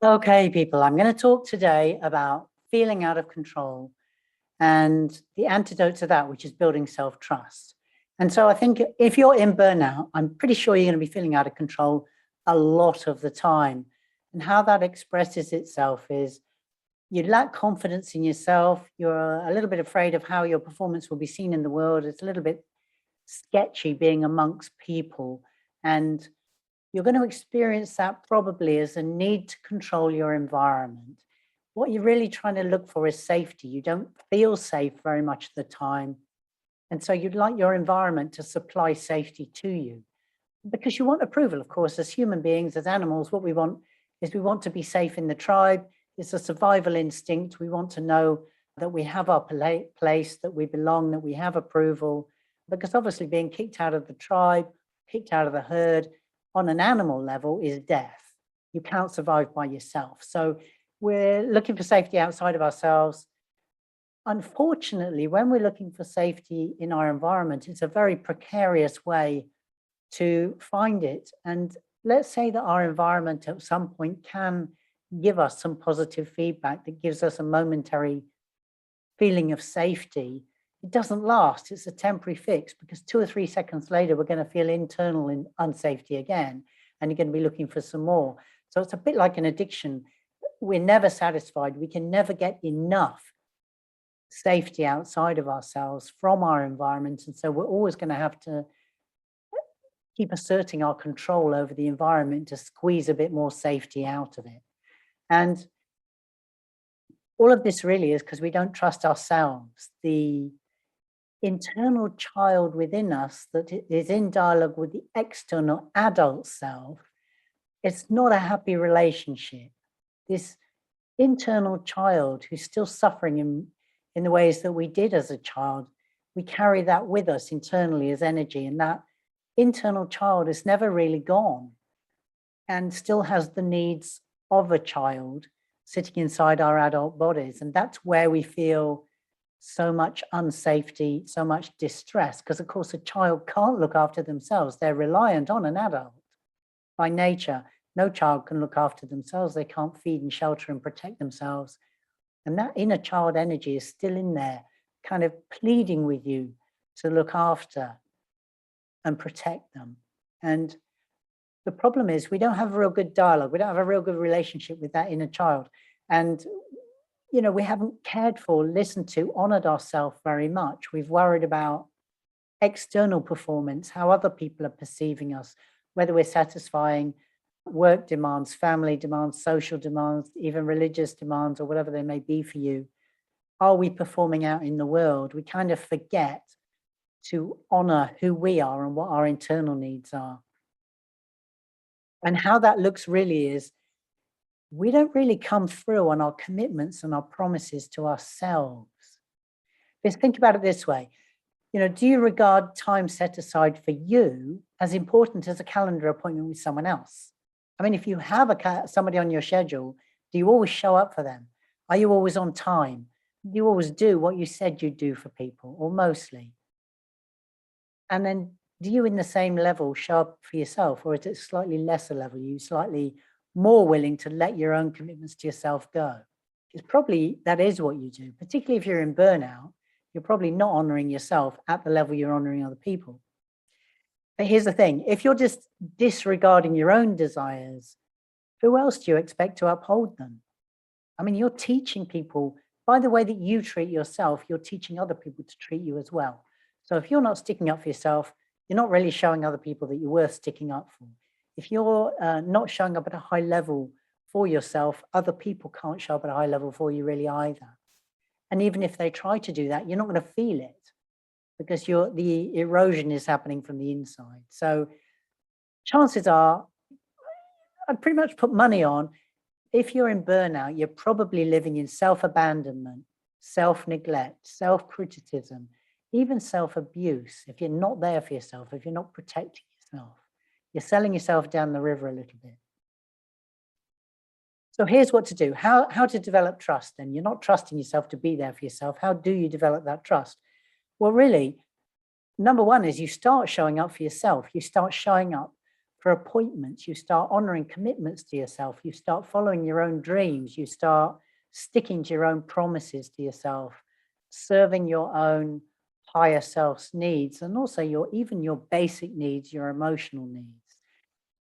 Okay, people, I'm going to talk today about feeling out of control and the antidote to that, which is building self-trust. And so I think if you're in burnout, I'm pretty sure you're going to be feeling out of control a lot of the time. And how that expresses itself is you lack confidence in yourself. You're a little bit afraid of how your performance will be seen in the world. It's a little bit sketchy being amongst people. And you're going to experience that probably as a need to control your environment. What you're really trying to look for is safety. You don't feel safe very much of the time. And so you'd like your environment to supply safety to you because you want approval, of course, as human beings, as animals. What we want is we want to be safe in the tribe. It's a survival instinct. We want to know that we have our place, that we belong, that we have approval, because obviously being kicked out of the tribe, kicked out of the herd, on an animal level is death. You can't survive by yourself. So we're looking for safety outside of ourselves. Unfortunately, when we're looking for safety in our environment, it's a very precarious way to find it. And let's say that our environment at some point can give us some positive feedback that gives us a momentary feeling of safety. It doesn't last. It's a temporary fix because 2 or 3 seconds later, we're going to feel internal unsafety again, and you're going to be looking for some more. So it's a bit like an addiction. We're never satisfied. We can never get enough safety outside of ourselves from our environment. And so we're always going to have to keep asserting our control over the environment to squeeze a bit more safety out of it. And all of this really is because we don't trust ourselves. The internal child within us that is in dialogue with the external adult self, it's not a happy relationship. This internal child who's still suffering in the ways that we did as a child, we carry that with us internally as energy, and that internal child is never really gone and still has the needs of a child sitting inside our adult bodies. And that's where we feel so much unsafety, so much distress, because of course a child can't look after themselves. They're reliant on an adult by nature. No child can look after themselves. They can't feed and shelter and protect themselves. And that inner child energy is still in there, kind of pleading with you to look after and protect them. And the problem is we don't have a real good dialogue. We don't have a real good relationship with that inner child. And we haven't cared for, listened to, honored ourselves very much. We've worried about external performance, how other people are perceiving us, whether we're satisfying work demands, family demands, social demands, even religious demands, or whatever they may be for you. Are we performing out in the world? We kind of forget to honor who we are and what our internal needs are. And how that looks really is we don't really come through on our commitments and our promises to ourselves. Let's think about it this way. Do you regard time set aside for you as important as a calendar appointment with someone else? I mean, if you have somebody on your schedule, do you always show up for them? Are you always on time? Do you always do what you said you'd do for people, or mostly? And then do you in the same level show up for yourself, or is it slightly lesser level? You slightly more willing to let your own commitments to yourself go? It's probably that is what you do, particularly if you're in burnout. You're probably not honoring yourself at the level you're honoring other people. But here's the thing, if you're just disregarding your own desires, who else do you expect to uphold them? I mean, you're teaching people, by the way that you treat yourself, you're teaching other people to treat you as well. So if you're not sticking up for yourself, you're not really showing other people that you're worth sticking up for. If you're not showing up at a high level for yourself, other people can't show up at a high level for you really either. And even if they try to do that, you're not going to feel it because the erosion is happening from the inside. So chances are, I'd pretty much put money on, if you're in burnout, you're probably living in self-abandonment, self-neglect, self-criticism, even self-abuse. If you're not there for yourself, if you're not protecting yourself, you're selling yourself down the river a little bit. So here's what to do. How to develop trust then? You're not trusting yourself to be there for yourself. How do you develop that trust? Well, really, number one is you start showing up for yourself. You start showing up for appointments. You start honoring commitments to yourself. You start following your own dreams. You start sticking to your own promises to yourself, serving your own higher self's needs, and also even your basic needs, your emotional needs.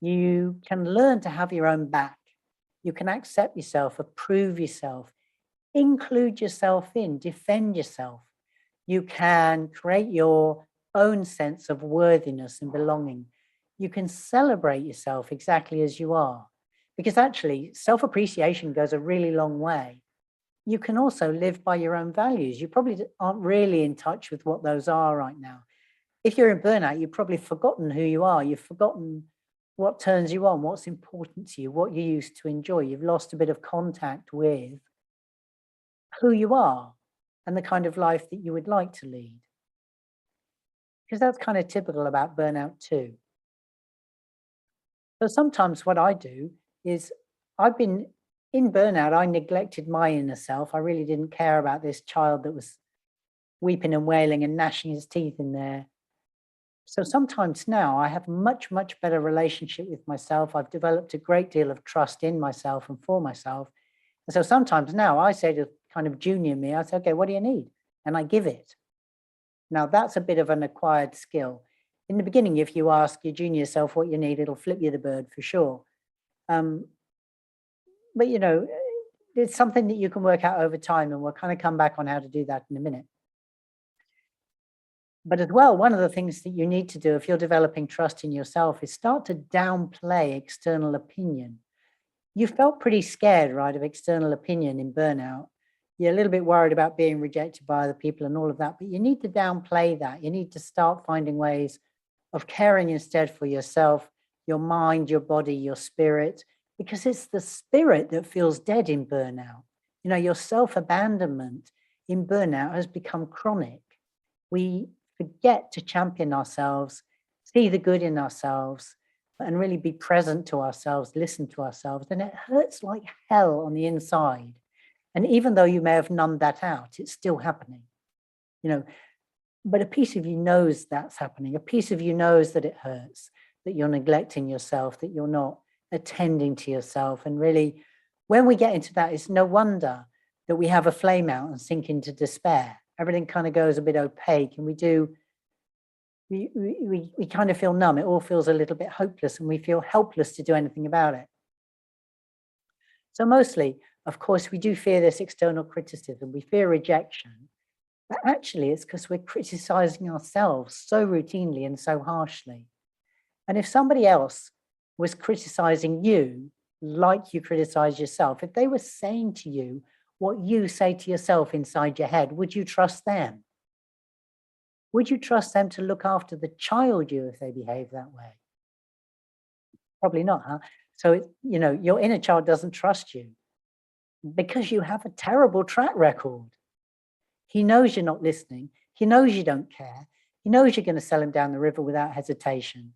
You can learn to have your own back. You can accept yourself, approve yourself, include yourself in, defend yourself. You can create your own sense of worthiness and belonging. You can celebrate yourself exactly as you are, because actually self-appreciation goes a really long way. You can also live by your own values. You probably aren't really in touch with what those are right now. If you're in burnout, you've probably forgotten who you are. You've forgotten what turns you on, what's important to you, what you used to enjoy. You've lost a bit of contact with who you are and the kind of life that you would like to lead. Because that's kind of typical about burnout too. So sometimes what I do is I've been in burnout, I neglected my inner self. I really didn't care about this child that was weeping and wailing and gnashing his teeth in there. So sometimes now I have much, much better relationship with myself. I've developed a great deal of trust in myself and for myself. And so sometimes now I say to kind of junior me, I say, okay, what do you need? And I give it. Now that's a bit of an acquired skill. In the beginning, if you ask your junior self what you need, it'll flip you the bird for sure. But you know, it's something that you can work out over time, and we'll kind of come back on how to do that in a minute. But as well, one of the things that you need to do if you're developing trust in yourself is start to downplay external opinion. You felt pretty scared, right, of external opinion in burnout. You're a little bit worried about being rejected by other people and all of that, but you need to downplay that. You need to start finding ways of caring instead for yourself, your mind, your body, your spirit, because it's the spirit that feels dead in burnout. You know, your self-abandonment in burnout has become chronic. We forget to champion ourselves, see the good in ourselves, and really be present to ourselves, listen to ourselves. And it hurts like hell on the inside. And even though you may have numbed that out, it's still happening, you know, but a piece of you knows that's happening. A piece of you knows that it hurts, that you're neglecting yourself, that you're not attending to yourself. And really, when we get into that, it's no wonder that we have a flame out and sink into despair. Everything kind of goes a bit opaque, and we kind of feel numb. It all feels a little bit hopeless, and we feel helpless to do anything about it. So mostly, of course, we do fear this external criticism. We fear rejection, but actually it's because we're criticizing ourselves so routinely and so harshly. And if somebody else was criticizing you like you criticize yourself, if they were saying to you what you say to yourself inside your head, would you trust them? Would you trust them to look after the child you if they behave that way? Probably not, huh? So, you know, your inner child doesn't trust you because you have a terrible track record. He knows you're not listening. He knows you don't care. He knows you're going to sell him down the river without hesitation.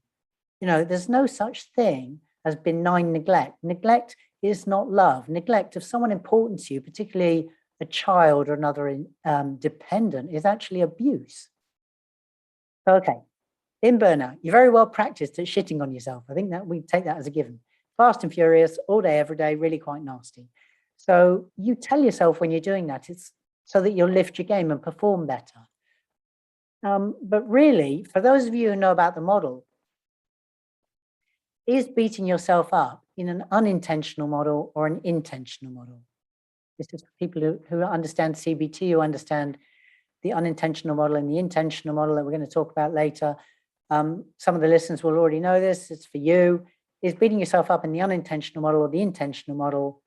You know, there's no such thing as benign neglect. Neglect is not love. Neglect of someone important to you, particularly a child or another dependent, is actually abuse. Okay, in burnout, you're very well practiced at shitting on yourself. I think that we take that as a given. Fast and furious, all day, every day, really quite nasty. So you tell yourself when you're doing that, it's so that you'll lift your game and perform better. But really, for those of you who know about the model, is beating yourself up in an unintentional model or an intentional model? This is for people who understand CBT, who understand the unintentional model and the intentional model that we're going to talk about later. Some of the listeners will already know this. It's for you. Is beating yourself up in the unintentional model or the intentional model?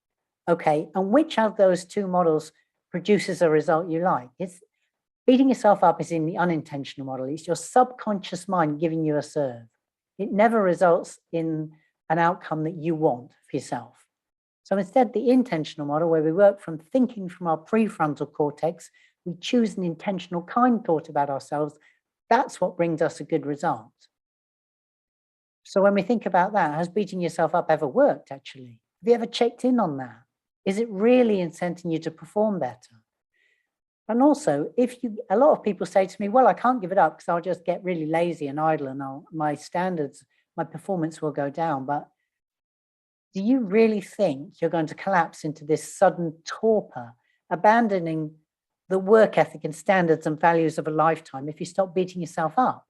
Okay, and which of those two models produces a result you like? It's beating yourself up is in the unintentional model. It's your subconscious mind giving you a serve. It never results in an outcome that you want for yourself. So instead, the intentional model, where we work from thinking from our prefrontal cortex, we choose an intentional kind thought about ourselves. That's what brings us a good result. So when we think about that, has beating yourself up ever worked, actually? Have you ever checked in on that? Is it really incenting you to perform better? And also, a lot of people say to me, well, I can't give it up because I'll just get really lazy and idle and my standards my performance will go down. But do you really think you're going to collapse into this sudden torpor, abandoning the work ethic and standards and values of a lifetime if you stop beating yourself up?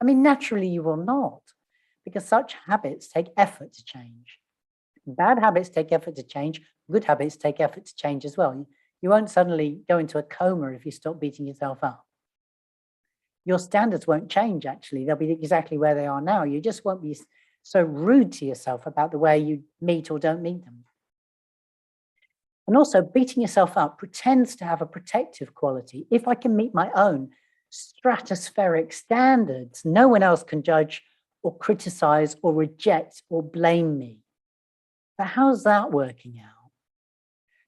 I mean, naturally you will not, because such habits take effort to change. Bad habits take effort to change. Good habits take effort to change as well. You won't suddenly go into a coma if you stop beating yourself up. Your standards won't change, actually. They'll be exactly where they are now. You just won't be so rude to yourself about the way you meet or don't meet them. And also, beating yourself up pretends to have a protective quality. If I can meet my own stratospheric standards, no one else can judge or criticize or reject or blame me. But how's that working out?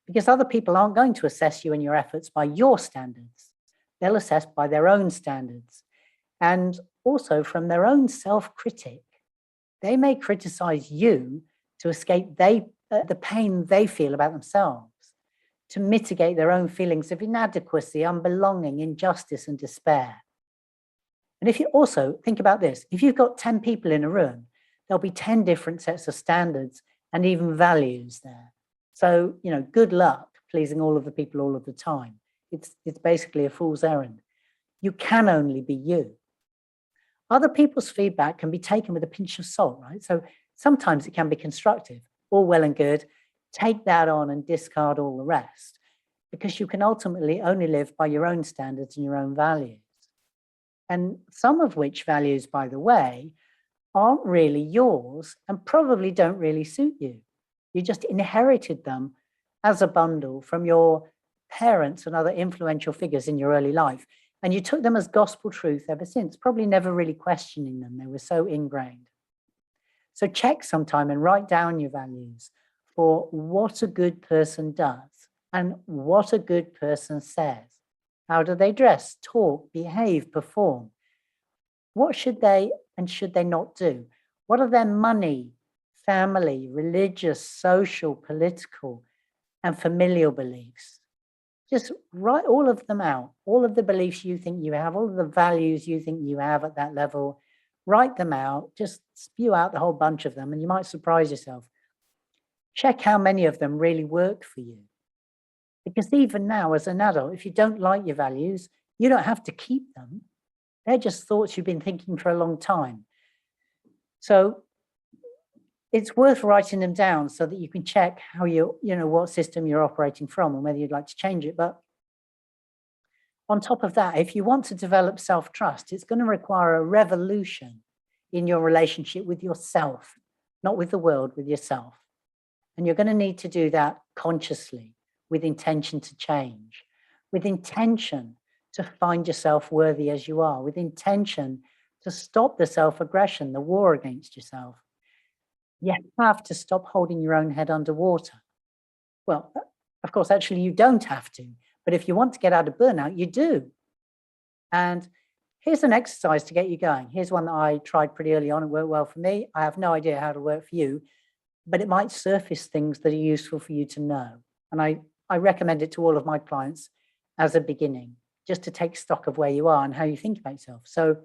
Because other people aren't going to assess you and your efforts by your standards. They'll assess by their own standards. And also from their own self-critic. They may criticize you to escape the pain they feel about themselves, to mitigate their own feelings of inadequacy, unbelonging, injustice, and despair. And if you also think about this, if you've got 10 people in a room, there'll be 10 different sets of standards and even values there. So, good luck pleasing all of the people all of the time. It's basically a fool's errand. You can only be you. Other people's feedback can be taken with a pinch of salt, right? So sometimes it can be constructive, all well and good. Take that on and discard all the rest, because you can ultimately only live by your own standards and your own values. And some of which values, by the way, aren't really yours and probably don't really suit you. You just inherited them as a bundle from your parents and other influential figures in your early life. And you took them as gospel truth ever since, probably never really questioning them. They were so ingrained. So check sometime and write down your values for what a good person does and what a good person says. How do they dress, talk, behave, perform? What should they and should they not do? What are their money, family, religious, social, political, and familial beliefs? Just write all of them out, all of the beliefs you think you have, all of the values you think you have at that level. Write them out, just spew out the whole bunch of them, and you might surprise yourself. Check how many of them really work for you. Because even now, as an adult, if you don't like your values, you don't have to keep them. They're just thoughts you've been thinking for a long time. So it's worth writing them down so that you can check how what system you're operating from and whether you'd like to change it. But on top of that, if you want to develop self-trust, it's going to require a revolution in your relationship with yourself, not with the world, with yourself. And you're going to need to do that consciously, with intention to change, with intention to find yourself worthy as you are, with intention to stop the self-aggression, the war against yourself. You have to stop holding your own head underwater. Well, of course, actually, you don't have to. But if you want to get out of burnout, you do. And here's an exercise to get you going. Here's one that I tried pretty early on. It worked well for me. I have no idea how to work for you, but it might surface things that are useful for you to know. And I recommend it to all of my clients as a beginning, just to take stock of where you are and how you think about yourself. So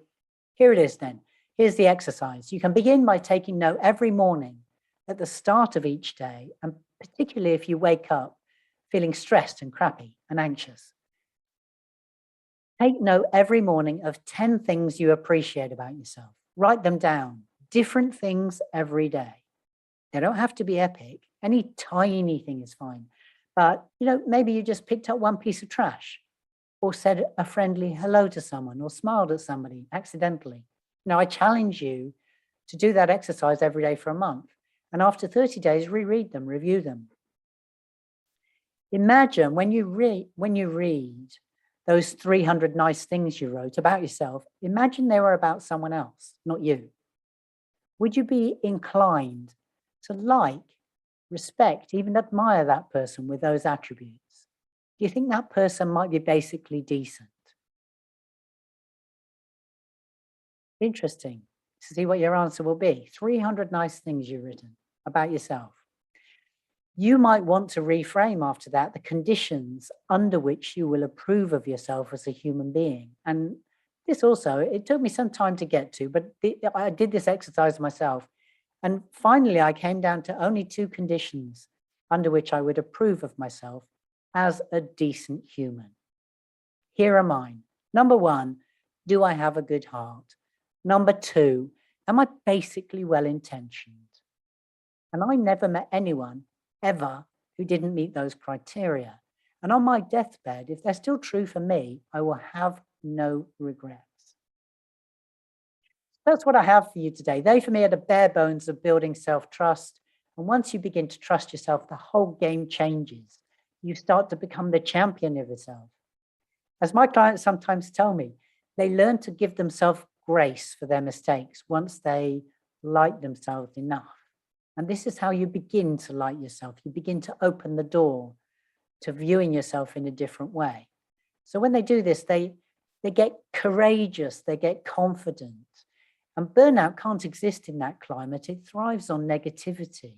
here it is then. Here's the exercise. You can begin by taking note every morning at the start of each day, and particularly if you wake up feeling stressed and crappy and anxious. Take note every morning of 10 things you appreciate about yourself. Write them down, different things every day. They don't have to be epic. Any tiny thing is fine. But, maybe you just picked up one piece of trash or said a friendly hello to someone or smiled at somebody accidentally. Now, I challenge you to do that exercise every day for a month. And after 30 days, reread them, review them. Imagine when you read those 300 nice things you wrote about yourself, imagine they were about someone else, not you. Would you be inclined to like, respect, even admire that person with those attributes? Do you think that person might be basically decent? Interesting to see what your answer will be. 300 nice things you've written about yourself. You might want to reframe after that the conditions under which you will approve of yourself as a human being. And This also, it took me some time to get to, but I did this exercise myself. And finally, I came down to only 2 conditions under which I would approve of myself as a decent human. Here are mine. Number 1, do I have a good heart? Number 2, am I basically well-intentioned? And I never met anyone ever who didn't meet those criteria. And on my deathbed, if they're still true for me, I will have no regrets. That's what I have for you today. They, for me, are the bare bones of building self-trust. And once you begin to trust yourself, the whole game changes. You start to become the champion of yourself. As my clients sometimes tell me, they learn to give themselves grace for their mistakes once they like themselves enough. And this is how you begin to like yourself. You begin to open the door to viewing yourself in a different way. So when they do this, they get courageous, they get confident. And burnout can't exist in that climate. It thrives on negativity.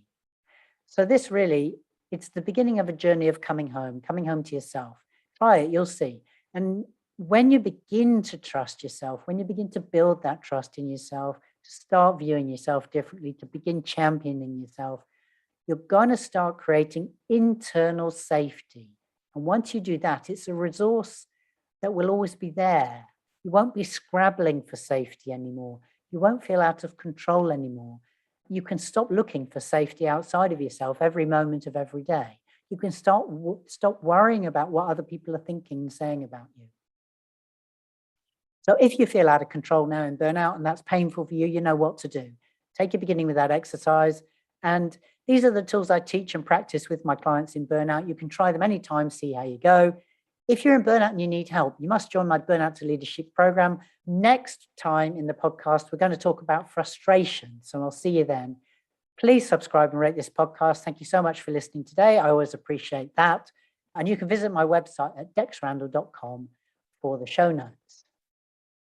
So this really, it's the beginning of a journey of coming home to yourself. Try it, you'll see. And when you begin to trust yourself, when you begin to build that trust in yourself, to start viewing yourself differently, to begin championing yourself, you're going to start creating internal safety. And once you do that, it's a resource that will always be there. You won't be scrabbling for safety anymore. You won't feel out of control anymore. You can stop looking for safety outside of yourself every moment of every day. You can stop worrying about what other people are thinking and saying about you. So if you feel out of control now in burnout and that's painful for you, you know what to do. Take your beginning with that exercise. And these are the tools I teach and practice with my clients in burnout. You can try them anytime, see how you go. If you're in burnout and you need help, you must join my Burnout to Leadership program. Next time in the podcast, we're going to talk about frustration. So I'll see you then. Please subscribe and rate this podcast. Thank you so much for listening today. I always appreciate that. And you can visit my website at dexrandall.com for the show notes.